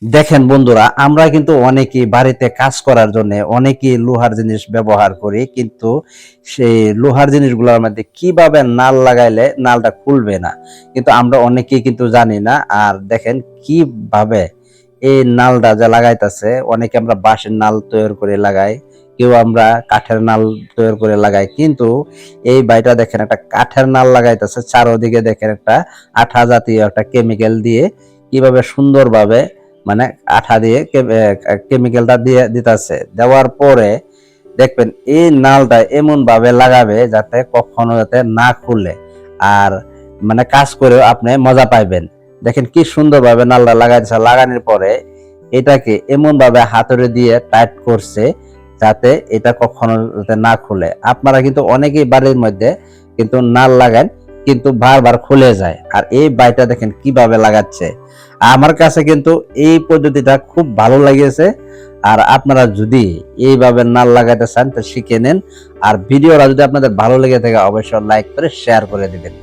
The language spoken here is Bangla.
দেখেন বন্ধুরা, আমরা কিন্তু অনেকেই বাড়িতে কাজ করার জন্য অনেকেই লোহার জিনিস ব্যবহার করি, কিন্তু সেই লোহার জিনিসগুলোর মধ্যে কিভাবে নাল লাগাইলে নালটা খুলবে না, কিন্তু আমরা অনেকেই কিন্তু জানি না। আর দেখেন কিভাবে এই নালটা যে লাগাইতেছে, অনেকে আমরা বাঁশের নাল তৈরি করে লাগাই, কেউ আমরা কাঠের নাল তৈরি করে লাগাই, কিন্তু এই ভাইটা দেখেন একটা কাঠের নাল লাগাইতেছে, চারোদিকে দেখেন একটা আঠা জাতীয় একটা কেমিক্যাল দিয়ে কিভাবে সুন্দরভাবে মানে আঠা দিয়ে কেমিক্যালটা দিয়ে দিতেছে। দেওয়ার পরে দেখবেন এই নালটা এমন ভাবে লাগাবে যাতে কখনো যাতে না খুলে, আর মানে কাজ করেও আপনি মজা পাইবেন। দেখেন কি সুন্দর ভাবে নালটা লাগাইছে, লাগানোর পরে এটাকে এমন ভাবে হাতুড়ি দিয়ে টাইট করছে যাতে এটা কখনো যাতে না খুলে। আপনারা কিন্তু অনেকেই বাড়ির মধ্যে কিন্তু নাল লাগান, কিন্তু বারবার খুলে যায়। আর এই বাইটা দেখেন কিভাবে লাগাচ্ছে। আমার কাছে কিন্তু এই পদ্ধতিটা খুব ভালো লেগেছে। আর আপনারা যদি এইভাবে নাল লাগাইতে চান তো শিখে নেন। আর ভিডিওটা যদি আপনাদের ভালো লেগে থাকে অবশ্যই লাইক করে শেয়ার করে দিবেন।